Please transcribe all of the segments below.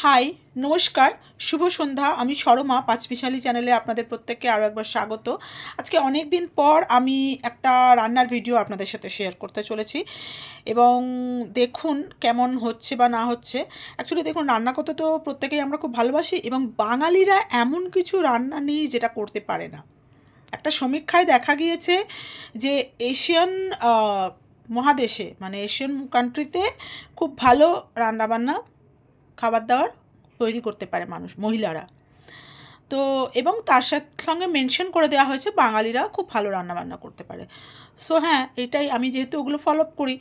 High, নমস্কার, শুভ সন্ধ্যা। আমি সরমা পাঁচমিশালি চ্যানেলে আপনাদের প্রত্যেককে আরও একবার স্বাগত। আজকে অনেক দিন পর আমি একটা রান্নার ভিডিও আপনাদের সাথে শেয়ার করতে চলেছি এবং দেখুন কেমন হচ্ছে বা না হচ্ছে। অ্যাকচুয়ালি দেখুন, রান্না করতে তো প্রত্যেকেই আমরা খুব ভালোবাসি এবং বাঙালিরা এমন কিছু রান্না নেই যেটা করতে পারে না। একটা সমীক্ষায় দেখা গিয়েছে যে এশিয়ান মহাদেশে, মানে এশিয়ান কান্ট্রিতে খুব ভালো রান্নাবান্না খাবার দাবার তৈরি করতে পারে মানুষ, মহিলারা। তো এবং তার সঙ্গে মেনশন করে দেওয়া হয়েছে বাঙালিরা খুব ভালো রান্নাবান্না করতে পারে। সো হ্যাঁ, এটাই আমি যেহেতু ওগুলো ফলো আপ করি,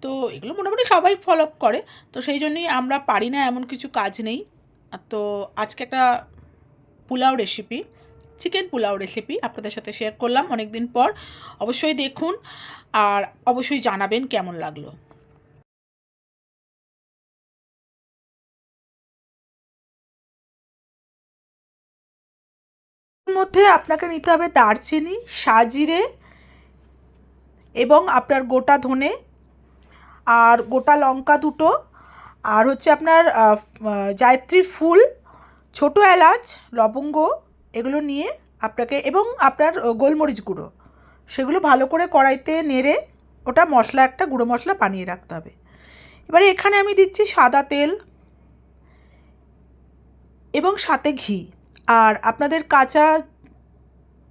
তো এগুলো মোটামুটি সবাই ফলো আপ করে, তো সেই জন্যই আমরা পারি না এমন কিছু কাজ নেই। তো আজকে একটা pulao recipe, chicken pulao recipe আপনাদের সাথে শেয়ার করলাম অনেক দিন পর। অবশ্যই দেখুন আর অবশ্যই জানাবেন কেমন লাগলো। এর মধ্যে আপনাকে নিতে হবে দারচিনি, সাজিরে এবং আপনার গোটা ধনে আর গোটা লঙ্কা দুটো, আর হচ্ছে আপনার জায়ত্রীর ফুল, ছোটো এলাচ, লবঙ্গ, এগুলো নিয়ে আপনাকে, এবং আপনার গোলমরিচ গুঁড়ো, সেগুলো ভালো করে কড়াইতে নেড়ে ওটা মশলা, একটা গুঁড়ো মশলা বানিয়ে রাখতে হবে। এবারে এখানে আমি দিচ্ছি সাদা তেল এবং সাথে ঘি। আর আপনাদের কাঁচা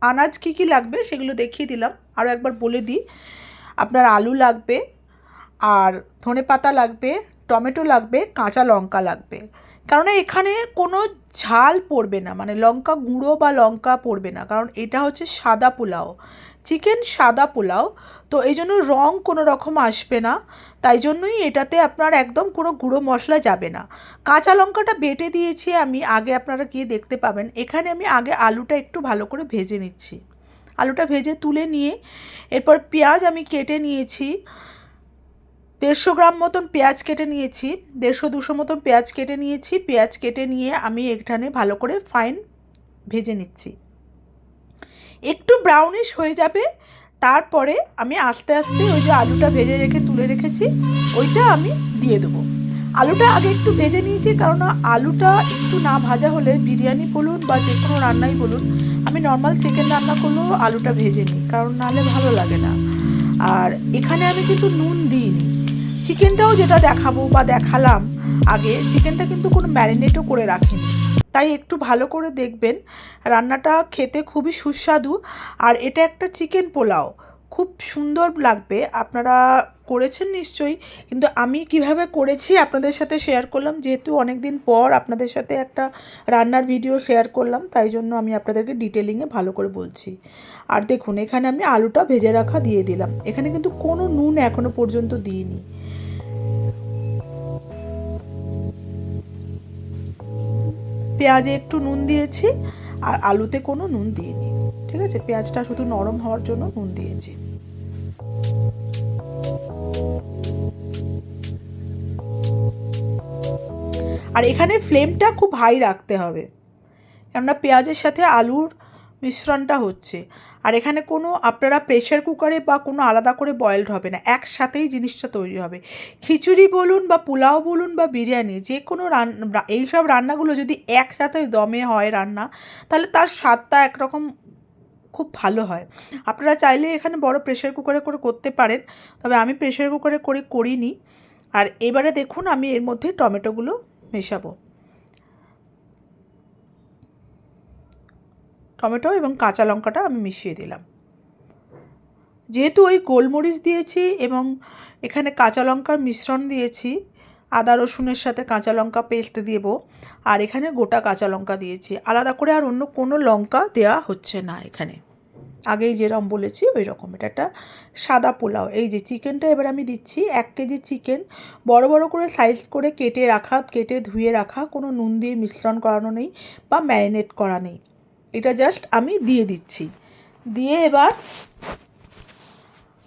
আনাজ কী কী লাগবে সেগুলো দেখিয়ে দিলাম, আরও একবার বলে দিই। আপনার আলু লাগবে, আর ধনেপাতা লাগবে, টমেটো লাগবে, কাঁচা লঙ্কা লাগবে। কারণ এখানে কোনো ঝাল পড়বে না, মানে লঙ্কা গুঁড়ো বা লঙ্কা পড়বে না, কারণ এটা হচ্ছে সাদা পোলাও, চিকেন সাদা পোলাও। তো এই জন্য রঙ কোনো রকম আসবে না, তাই জন্যই এটাতে আপনার একদম কোনো গুঁড়ো মশলা যাবে না। কাঁচা লঙ্কাটা বেটে দিয়েছি আমি আগে, আপনারা গিয়ে দেখতে পাবেন। এখানে আমি আগে আলুটা একটু ভালো করে ভেজে নিচ্ছি। আলুটা ভেজে তুলে নিয়ে এরপর পেঁয়াজ আমি কেটে নিয়েছি, 150 গ্রাম মতন পেঁয়াজ কেটে নিয়েছি, 150-200 মতন পেঁয়াজ কেটে নিয়েছি। পেঁয়াজ কেটে নিয়ে আমি এখানে ভালো করে ফাইন ভেজে নিচ্ছি। একটু ব্রাউনিশ হয়ে যাবে, তারপরে আমি আস্তে আস্তে ওই যে আলুটা ভেজে রেখে তুলে রেখেছি ওইটা আমি দিয়ে দেবো। আলুটা আগে একটু ভেজে নিয়েছি, কারণ আলুটা একটু না ভাজা হলে বিরিয়ানি বলুন বা যে কোনো রান্নাই বলুন, আমি নর্মাল চিকেন রান্না করলেও আলুটা ভেজে নিই, কারণ নাহলে ভালো লাগে না। আর এখানে আমি কিন্তু নুন দিইনি। চিকেনটাও যেটা দেখাবো বা দেখালাম আগে, চিকেনটা কিন্তু কোনো ম্যারিনেটও করে রাখিনি, তাই একটু ভালো করে দেখবেন। রান্নাটা খেতে খুবই সুস্বাদু, আর এটা একটা চিকেন পোলাও, খুব সুন্দর লাগবে। আপনারা করেছেন নিশ্চয়ই, কিন্তু আমি কিভাবে করেছি আপনাদের সাথে শেয়ার করলাম, যেহেতু অনেক দিন পর আপনাদের সাথে একটা রান্নার ভিডিও শেয়ার করলাম, তাই জন্য আমি আপনাদেরকে ডিটেলিংয়ে ভালো করে বলছি। আর দেখুন, এখানে আমি আলুটা ভেজে রাখা দিয়ে দিলাম, এখানে কিন্তু কোনো নুন এখনো পর্যন্ত দিইনি। পেঁয়াজে একটু নুন দিয়েছি আর আলুতে কোনো নুন দিইনি, ঠিক আছে? পেঁয়াজটা শুধু নরম হওয়ার জন্য নুন দিয়েছি। আর এখানে ফ্লেমটা খুব হাই রাখতে হবে, কেননা পেঁয়াজের সাথে আলুর মিশ্রণটা হচ্ছে। আর এখানে কোনো আপনারা প্রেশার কুকারে বা কোনো আলাদা করে বয়েলড হবে না, একসাথেই জিনিসটা তৈরি হবে। খিচুড়ি বলুন বা পোলাও বলুন বা বিরিয়ানি, যে কোনো এইসব রান্নাগুলো যদি একসাথে দমে হয় রান্না, তাহলে তার স্বাদটা একরকম খুব ভালো হয়। আপনারা চাইলে এখানে বড় প্রেশার কুকারে করে করতে পারেন, তবে আমি প্রেশার কুকারে করে করিনি। আর এবারে দেখুন, আমি এর মধ্যে টমেটোগুলো মেশাবো, টমেটো এবং কাঁচা লঙ্কাটা আমি মিশিয়ে দিলাম। যেহেতু ওই গোলমরিচ দিয়েছি এবং এখানে কাঁচা লঙ্কার মিশ্রণ দিয়েছি, আদা রসুনের সাথে কাঁচা লঙ্কা পেস্ট দেবো, আর এখানে গোটা কাঁচা লঙ্কা দিয়েছি, আলাদা করে আর অন্য কোনো লঙ্কা দেওয়া হচ্ছে না এখানে। আগেই যেরকম বলেছি ওই রকম, এটা একটা সাদা পোলাও। এই যে চিকেনটা এবার আমি দিচ্ছি, 1 কেজি চিকেন বড় বড় করে সাইজ করে কেটে রাখা, কেটে ধুয়ে রাখা, কোনো নুন দিয়ে মিশ্রণ করানো নেই বা ম্যারিনেট করা নেই, এটা জাস্ট আমি দিয়ে দিচ্ছি। দিয়ে এবার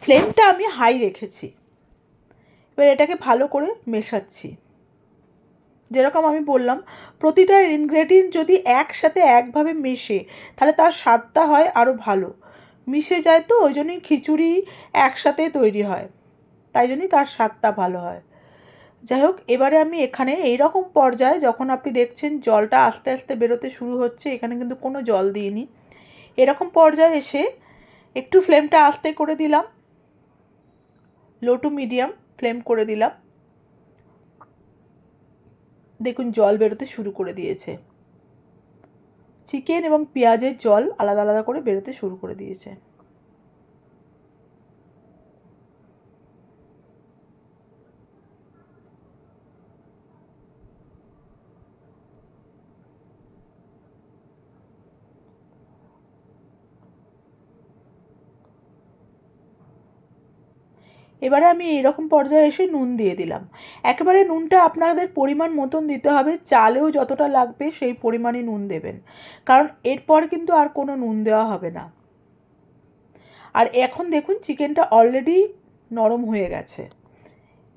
ফ্লেমটা আমি হাই রেখেছি, এবার এটাকে ভালো করে মেশাচ্ছি। যেরকম আমি বললাম, প্রতিটা ইনগ্রেডিয়েন্ট যদি একসাথে একভাবে মেশে, তাহলে তার স্বাদটা হয় আরও ভালো। মিশে যায় তো, ওই জন্যই খিচুড়ি একসাথে তৈরি হয়, তাই জন্যই তার স্বাদটা ভালো হয়। যাই হোক, এবারে আমি এখানে এইরকম পর্যায়ে যখন আপনি দেখছেন জলটা আস্তে আস্তে বেরোতে শুরু হচ্ছে, এখানে কিন্তু কোনো জল দিইনি, এরকম পর্যায়ে এসে একটু ফ্লেমটা আস্তে করে দিলাম, লো টু মিডিয়াম ফ্লেম করে দিলাম। দেখুন জল বেরোতে শুরু করে দিয়েছে, চিকেন এবং পেঁয়াজের জল আলাদা আলাদা করে বেরোতে শুরু করে দিয়েছে। এবারে আমি এইরকম পর্যায়ে এসে নুন দিয়ে দিলাম। একেবারে নুনটা আপনাদের পরিমাণ মতন দিতে হবে, চালেও যতটা লাগবে সেই পরিমাণে নুন দেবেন, কারণ এরপর কিন্তু আর কোনো নুন দেওয়া হবে না। আর এখন দেখুন চিকেনটা অলরেডি নরম হয়ে গেছে।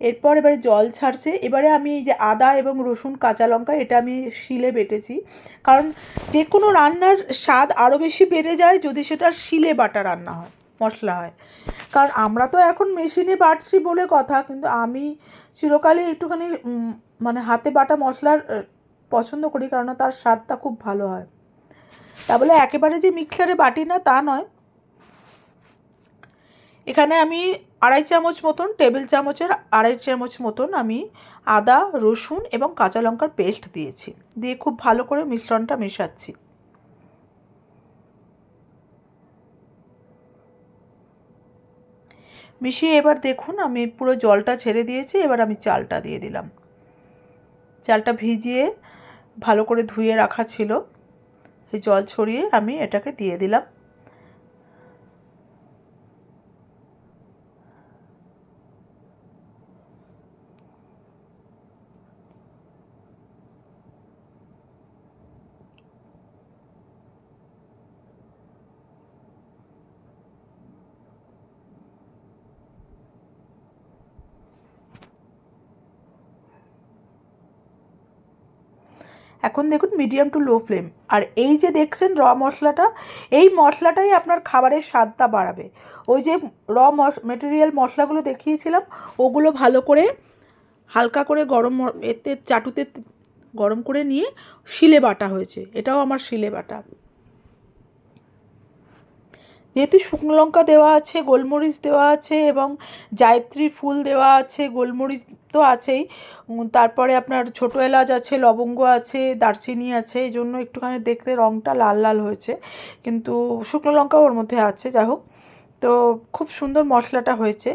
এরপর এবারে জল ছাড়ছে। এবারে আমি এই যে আদা এবং রসুন কাঁচা লঙ্কা এটা আমি শিলে বেটেছি, কারণ যে কোনো রান্নার স্বাদ আরও বেশি বেড়ে যায় যদি সেটা শিলে বাটা রান্না হয়, মশলা হয়। কারণ আমরা তো এখন মেশিনে বাটছি বলে কথা, কিন্তু আমি চিরকালই একটুখানি মানে হাতে বাটা মশলার পছন্দ করি, কারণ তার স্বাদটা খুব ভালো হয়। তা বলে একেবারে যে মিক্সারে বাটি না তা নয়। এখানে আমি আড়াই চামচ মতন, টেবিল চামচের আড়াই চামচ মতন আমি আদা রসুন এবং কাঁচা লঙ্কার পেস্ট দিয়েছি, দিয়ে খুব ভালো করে মিশ্রণটা মেশাচ্ছি। মিশিয়ে এবার দেখুন আমি পুরো জলটা ছেড়ে দিয়েছি। এবার আমি চালটা দিয়ে দিলাম। চালটা ভিজিয়ে ভালো করে ধুয়ে রাখা ছিল, সেই জল ছড়িয়ে আমি এটাকে দিয়ে দিলাম। এখন দেখুন মিডিয়াম টু লো ফ্লেম। আর এই যে দেখছেন র মশলাটা, এই মশলাটাই আপনার খাবারের স্বাদটা বাড়াবে। ওই যে মেটেরিয়াল মশলাগুলো দেখিয়েছিলাম, ওগুলো ভালো করে হালকা করে এতে চাটুতে গরম করে নিয়ে শিলে বাটা হয়েছে। এটাও আমার শিলে বাটা। যেহেতু শুকনো লঙ্কা দেওয়া আছে, গোলমরিচ দেওয়া আছে এবং জায়ত্রী ফুল দেওয়া আছে, গোলমরিচ তো আছেই, তারপরে আপনার ছোটো এলাচ আছে, লবঙ্গ আছে, দারচিনি আছে, এই জন্য একটুখানি দেখতে রঙটা লাল লাল হয়েছে, কিন্তু শুকনো লঙ্কাও ওর মধ্যে আছে। যাই হোক, তো খুব সুন্দর মশলাটা হয়েছে,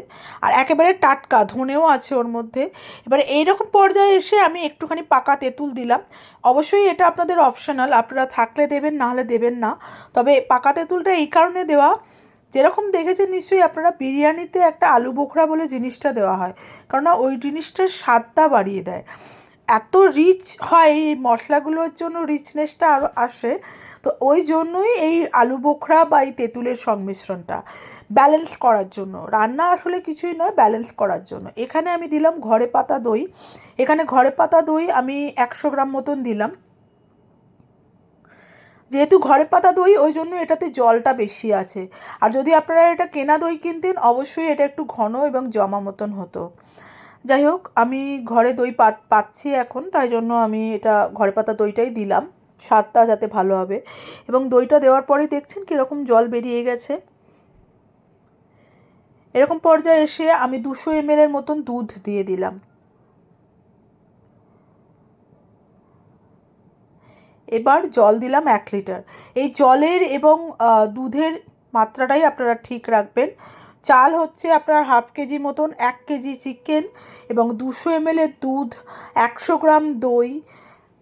আর একেবারে টাটকা ধনেও আছে ওর মধ্যে। এবারে এইরকম পর্যায়ে এসে আমি একটুখানি পাকা তেঁতুল দিলাম। অবশ্যই এটা আপনাদের অপশনাল, আপনারা থাকলে দেবেন, না হলে দেবেন না। তবে পাকা তেঁতুলটা এই কারণে দেওয়া, যেরকম দেখেছেন নিশ্চয়ই আপনারা, বিরিয়ানিতে একটা আলু বোখরা বলে জিনিসটা দেওয়া হয়, কারণ ওই জিনিসটার স্বাদটা বাড়িয়ে দেয়। এত রিচ হয় এই মশলাগুলোর জন্য, রিচনেসটা আরও আসে। তো ওই জন্যই এই আলু বোখরা বা এই তেঁতুলের সংমিশ্রণটা ব্যালেন্স করার জন্য। রান্না আসলে কিছুই নয়, ব্যালেন্স করার জন্য। এখানে আমি দিলাম ঘরে পাতা দই। এখানে ঘরে পাতা দই আমি 100 গ্রাম মতন দিলাম। যেহেতু ঘরে পাতা দই ওই জন্য এটাতে জলটা বেশি আছে। আর যদি আপনারা এটা কেনা দই কিনতেন অবশ্যই এটা একটু ঘন এবং জমা মতন হতো। যাই হোক, আমি ঘরে দই পাচ্ছি এখন, তাই জন্য আমি এটা ঘরে পাতা দইটাই দিলাম, স্বাদটা যাতে ভালো হবে। এবং দইটা দেওয়ার পরেই দেখছেন কীরকম জল বেরিয়ে গেছে। এরকম পর্যায়ে এসে আমি 200 ml এর মতন দুধ দিয়ে দিলাম। এবার জল দিলাম 1 লিটার। এই জলের এবং দুধের মাত্রাটাই আপনারা ঠিক রাখবেন। চাল হচ্ছে আপনার হাফ কেজি মতন, 1 কেজি চিকেন এবং 200 ml এর দুধ, 100 গ্রাম দই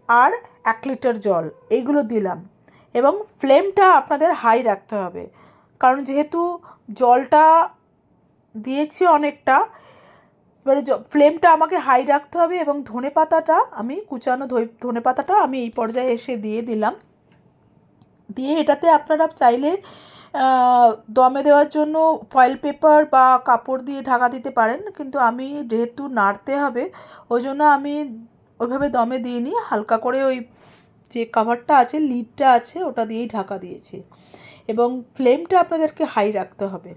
আর 1 লিটার জল, এইগুলো দিলাম। এবং ফ্লেমটা আপনাদের হাই রাখতে হবে, কারণ যেহেতু জলটা দিয়েছি অনেকটা, এবারে ফ্লেমটা আমাকে হাই রাখতে হবে। এবং ধনেপাতাটা আমি কুচানো ধনেপাতাটা আমি এই পর্যায়ে এসে দিয়ে দিলাম। দিয়ে এটাতে আপনারা চাইলে দমে দেওয়ার জন্য ফয়েল পেপার বা কাপড় দিয়ে ঢাকা দিতে পারেন, কিন্তু আমি যেহেতু নাড়তে হবে ওই জন্য আমি ওইভাবে দমে দিইনি, হালকা করে ওই যে কভারটা আছে, লিডটা আছে, ওটা দিয়েই ঢাকা দিয়েছি। এবং ফ্লেমটা আপনাদেরকে হাই রাখতে হবে।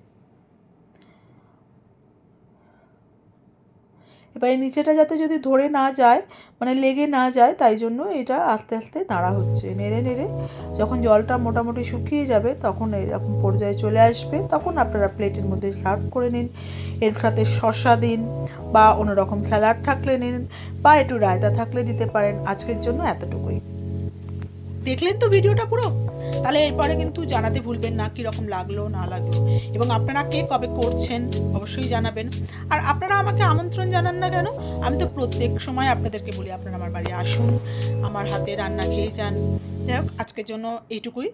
এবার এই নিচেটা যাতে যদি ধরে না যায়, মানে লেগে না যায়, তাই জন্য এটা আস্তে আস্তে নাড়া হচ্ছে। নেড়ে নেড়ে যখন জলটা মোটামুটি শুকিয়ে যাবে তখন এরকম পর্যায়ে চলে আসবে, তখন আপনারা প্লেটের মধ্যে সার্ভ করে নিন। এর সাথে শসা দিন বা অন্যরকম স্যালাড থাকলে নিন বা একটু রায়তা থাকলে দিতে পারেন। আজকের জন্য এতটুকুই। দেখলেন তো ভিডিওটা পুরো? তাহলে এরপরে কিন্তু জানাতে ভুলবেন না কীরকম লাগলো না লাগলো, এবং আপনারা কে কবে করছেন অবশ্যই জানাবেন। আর আপনারা আমাকে আমন্ত্রণ জানান না কেন? আমি তো প্রত্যেক সময় আপনাদেরকে বলি আপনারা আমার বাড়ি আসুন, আমার হাতে রান্না খেয়ে যান। যাই হোক, আজকের জন্য এইটুকুই।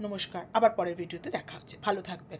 নমস্কার, আবার পরের ভিডিওতে দেখা হচ্ছে। ভালো থাকবেন।